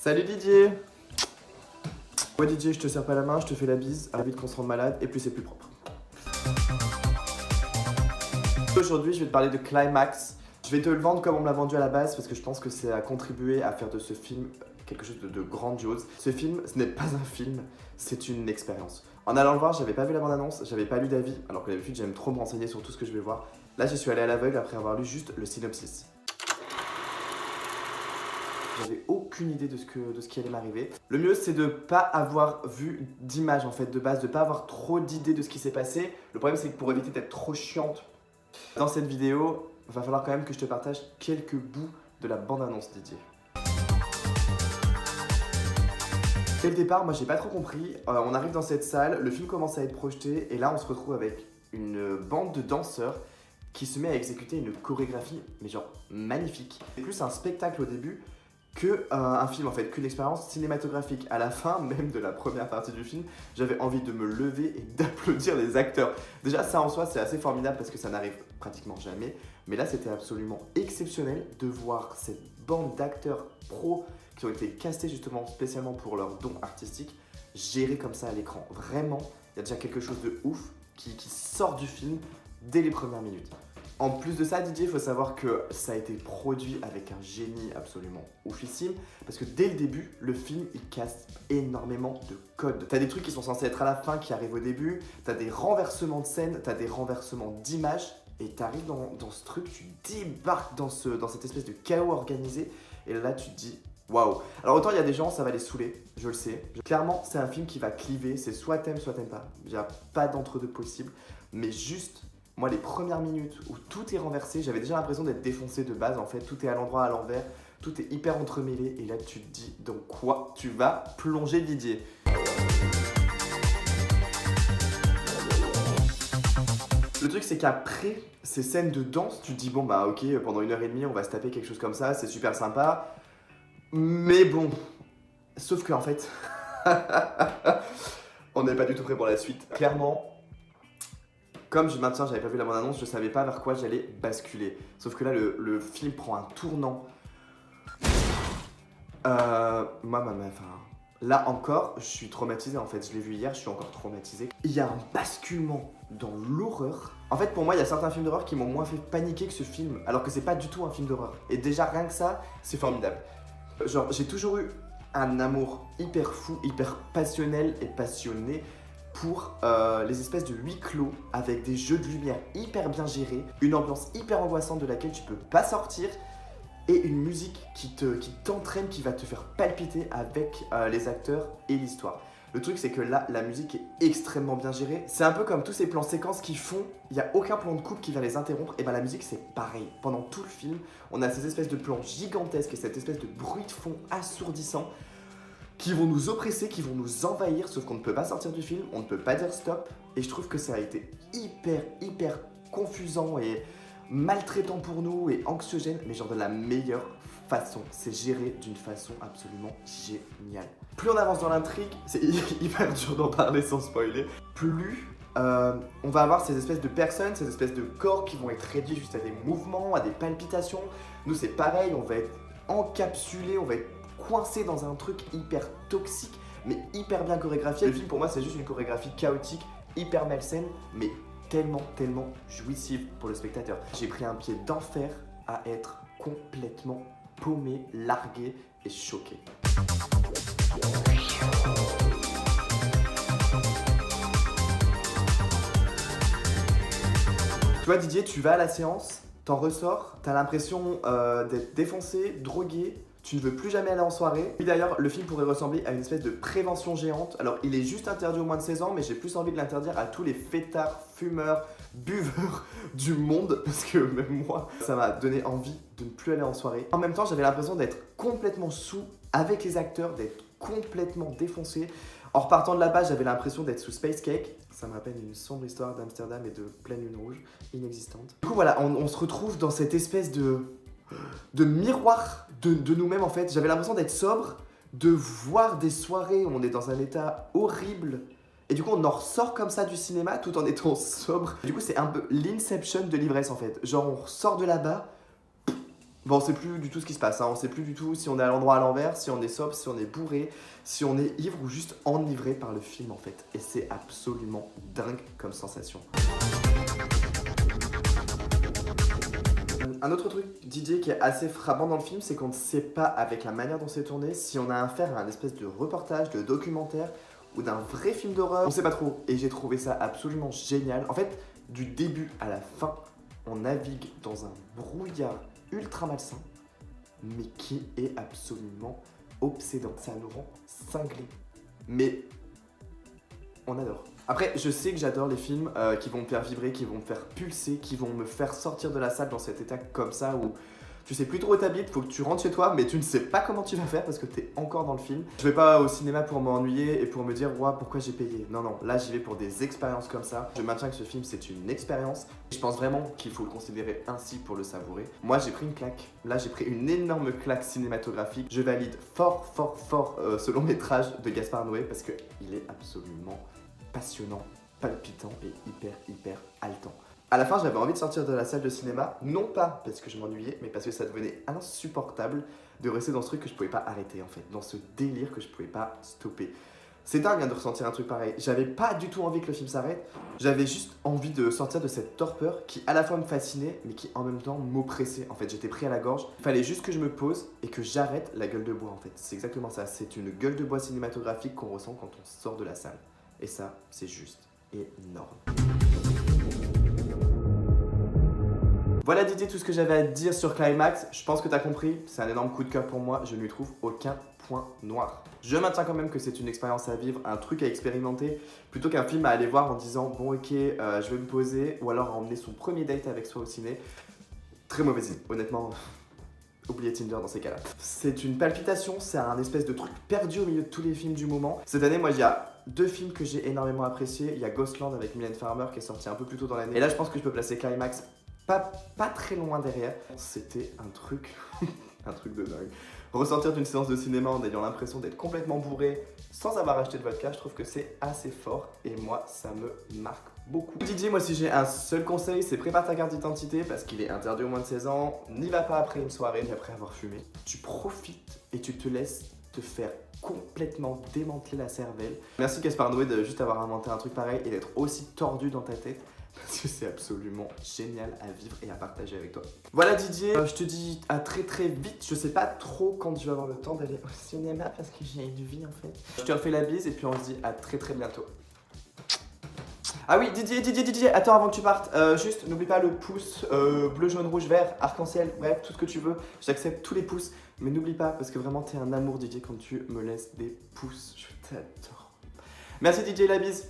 Salut Didier. Ouais Didier, je te serre pas la main, je te fais la bise, vite qu'on se rende malade et plus c'est plus propre. Aujourd'hui, je vais te parler de Climax. Je vais te le vendre comme on me l'a vendu à la base parce que je pense que ça a contribué à faire de ce film quelque chose de grandiose. Ce film, ce n'est pas un film, c'est une expérience. En allant le voir, j'avais pas vu la bande-annonce, j'avais pas lu d'avis, alors que d'habitude j'aime trop me renseigner sur tout ce que je vais voir. Là, j'y suis allé à l'aveugle après avoir lu juste le synopsis. J'avais aucune idée de ce qui allait m'arriver. Le mieux, c'est de pas avoir vu d'image en fait de base, de pas avoir trop d'idées de ce qui s'est passé. Le problème, c'est que pour éviter d'être trop chiante, dans cette vidéo, il va falloir quand même que je te partage quelques bouts de la bande-annonce Didier. Dès le départ, moi j'ai pas trop compris. On arrive dans cette salle, le film commence à être projeté et là on se retrouve avec une bande de danseurs qui se met à exécuter une chorégraphie, mais genre magnifique. C'est plus un spectacle au début que un film en fait, qu'une expérience cinématographique. À la fin même de la première partie du film, j'avais envie de me lever et d'applaudir les acteurs. Déjà ça en soi c'est assez formidable parce que ça n'arrive pratiquement jamais, mais là c'était absolument exceptionnel de voir cette bande d'acteurs pros qui ont été castés justement spécialement pour leur don artistique, gérés comme ça à l'écran. Vraiment, il y a déjà quelque chose de ouf qui sort du film dès les premières minutes. En plus de ça, Didier, il faut savoir que ça a été produit avec un génie absolument oufissime, parce que dès le début, le film, il casse énormément de codes. T'as des trucs qui sont censés être à la fin, qui arrivent au début, t'as des renversements de scène, t'as des renversements d'images, et t'arrives dans ce truc, tu débarques dans cette espèce de chaos organisé, et là tu te dis, waouh. Alors autant il y a des gens, ça va les saouler, je le sais. Clairement, c'est un film qui va cliver, c'est soit t'aimes pas. Il n'y a pas d'entre-deux possible, mais juste... Moi, les premières minutes où tout est renversé, j'avais déjà l'impression d'être défoncé de base. En fait, tout est à l'endroit, à l'envers, tout est hyper entremêlé. Et là, tu te dis, dans quoi tu vas plonger, Didier? Le truc, c'est qu'après ces scènes de danse, tu te dis, bon, bah ok, pendant 1h30, on va se taper quelque chose comme ça, c'est super sympa. Mais bon, sauf qu'en fait, on n'est pas du tout prêt pour la suite. Clairement, comme maintenant j'avais pas vu la bande-annonce, je savais pas vers quoi j'allais basculer. Sauf que là, le film prend un tournant. Là encore, je suis traumatisé en fait. Je l'ai vu hier, je suis encore traumatisé. Il y a un basculement dans l'horreur. En fait, pour moi, il y a certains films d'horreur qui m'ont moins fait paniquer que ce film, alors que c'est pas du tout un film d'horreur. Et déjà, rien que ça, c'est formidable. Genre, j'ai toujours eu un amour hyper fou, hyper passionnel et passionné pour les espèces de huis clos avec des jeux de lumière hyper bien gérés, une ambiance hyper angoissante de laquelle tu peux pas sortir et une musique qui t'entraîne, qui va te faire palpiter avec les acteurs et l'histoire. Le truc c'est que là, la musique est extrêmement bien gérée. C'est un peu comme tous ces plans séquences qui font, il n'y a aucun plan de coupe qui va les interrompre. Et ben la musique c'est pareil. Pendant tout le film, on a ces espèces de plans gigantesques et cette espèce de bruit de fond assourdissant qui vont nous oppresser, qui vont nous envahir, sauf qu'on ne peut pas sortir du film, on ne peut pas dire stop. Et je trouve que ça a été hyper confusant et maltraitant pour nous et anxiogène, mais genre de la meilleure façon. C'est géré d'une façon absolument géniale. Plus on avance dans l'intrigue, c'est hyper dur d'en parler sans spoiler, plus on va avoir ces espèces de personnes, ces espèces de corps qui vont être réduits juste à des mouvements, à des palpitations. Nous c'est pareil, on va être encapsulé, on va être coincé dans un truc hyper toxique mais hyper bien chorégraphié. Le film pour moi c'est juste une chorégraphie chaotique, hyper malsaine mais tellement jouissive pour le spectateur. J'ai pris un pied d'enfer à être complètement paumé, largué et choqué. Toi Didier, tu vas à la séance, t'en ressors, t'as l'impression d'être défoncé, drogué. Tu ne veux plus jamais aller en soirée. Puis d'ailleurs, le film pourrait ressembler à une espèce de prévention géante. Alors, il est juste interdit aux moins de 16 ans, mais j'ai plus envie de l'interdire à tous les fêtards, fumeurs, buveurs du monde. Parce que même moi, ça m'a donné envie de ne plus aller en soirée. En même temps, j'avais l'impression d'être complètement sous avec les acteurs, d'être complètement défoncé. En repartant de là-bas, j'avais l'impression d'être sous Space Cake. Ça me rappelle une sombre histoire d'Amsterdam et de pleine lune rouge, inexistante. Du coup, voilà, on se retrouve dans cette espèce de miroir de nous-mêmes en fait. J'avais l'impression d'être sobre, de voir des soirées où on est dans un état horrible et du coup on en ressort comme ça du cinéma tout en étant sobre. Du coup c'est un peu l'inception de l'ivresse en fait. Genre on ressort de là-bas Bon, on sait plus du tout ce qui se passe, hein. On sait plus du tout si on est à l'endroit à l'envers, si on est sobre, si on est bourré, si on est ivre ou juste enivré par le film en fait. Et c'est absolument dingue comme sensation. Un autre truc, Didier, qui est assez frappant dans le film, c'est qu'on ne sait pas, avec la manière dont c'est tourné, si on a affaire à un espèce de reportage, de documentaire ou d'un vrai film d'horreur. On sait pas trop. Et j'ai trouvé ça absolument génial. En fait, du début à la fin, on navigue dans un brouillard ultra malsain, mais qui est absolument obsédant. Ça nous rend cinglés. Mais on adore. Après, je sais que j'adore les films qui vont me faire vibrer, qui vont me faire pulser, qui vont me faire sortir de la salle dans cet état comme ça où tu sais plus trop où t'habites, faut que tu rentres chez toi, mais tu ne sais pas comment tu vas faire parce que t'es encore dans le film. Je vais pas au cinéma pour m'ennuyer et pour me dire ouah, pourquoi j'ai payé. Non, non, là j'y vais pour des expériences comme ça. Je maintiens que ce film c'est une expérience. Je pense vraiment qu'il faut le considérer ainsi pour le savourer. Moi j'ai pris une claque. Là j'ai pris une énorme claque cinématographique. Je valide fort ce long métrage de Gaspard Noé parce qu'il est absolument passionnant, palpitant et hyper haletant. À la fin, j'avais envie de sortir de la salle de cinéma, non pas parce que je m'ennuyais, mais parce que ça devenait insupportable de rester dans ce truc que je pouvais pas arrêter en fait, dans ce délire que je pouvais pas stopper. C'est dingue hein, de ressentir un truc pareil. J'avais pas du tout envie que le film s'arrête, j'avais juste envie de sortir de cette torpeur qui à la fois me fascinait, mais qui en même temps m'oppressait. En fait, j'étais pris à la gorge. Il fallait juste que je me pose et que j'arrête la gueule de bois en fait. C'est exactement ça, c'est une gueule de bois cinématographique qu'on ressent quand on sort de la salle. Et ça, c'est juste énorme. Voilà Didier, tout ce que j'avais à te dire sur Climax. Je pense que t'as compris, c'est un énorme coup de cœur pour moi, je ne lui trouve aucun point noir. Je maintiens quand même que c'est une expérience à vivre, un truc à expérimenter, plutôt qu'un film à aller voir en disant bon ok, je vais me poser, ou alors à emmener son premier date avec soi au ciné. Très mauvaise idée, honnêtement. Oubliez Tinder dans ces cas-là. C'est une palpitation, c'est un espèce de truc perdu au milieu de tous les films du moment. Cette année, moi, il y a 2 films que j'ai énormément appréciés. Il y a Ghostland avec Mylène Farmer qui est sorti un peu plus tôt dans l'année. Et là, je pense que je peux placer Climax pas très loin derrière. C'était un truc, un truc de dingue. Ressortir d'une séance de cinéma en ayant l'impression d'être complètement bourré sans avoir acheté de vodka, je trouve que c'est assez fort et moi, ça me marque beaucoup. Didier, moi si j'ai un seul conseil, c'est prépare ta carte d'identité parce qu'il est interdit aux moins de 16 ans. N'y va pas après une soirée ni après avoir fumé. Tu profites et tu te laisses te faire complètement démanteler la cervelle. Merci Gaspard Noé de juste avoir inventé un truc pareil et d'être aussi tordu dans ta tête. Parce que c'est absolument génial à vivre et à partager avec toi. Voilà Didier, je te dis à très vite. Je sais pas trop quand tu vas avoir le temps d'aller au cinéma parce que j'ai une vie en fait. Je te refais la bise et puis on se dit à très bientôt. Ah oui Didier, attends avant que tu partes, juste n'oublie pas le pouce bleu, jaune, rouge, vert, arc-en-ciel, bref tout ce que tu veux. J'accepte tous les pouces, mais n'oublie pas parce que vraiment t'es un amour Didier quand tu me laisses des pouces. Je t'adore. Merci Didier, la bise.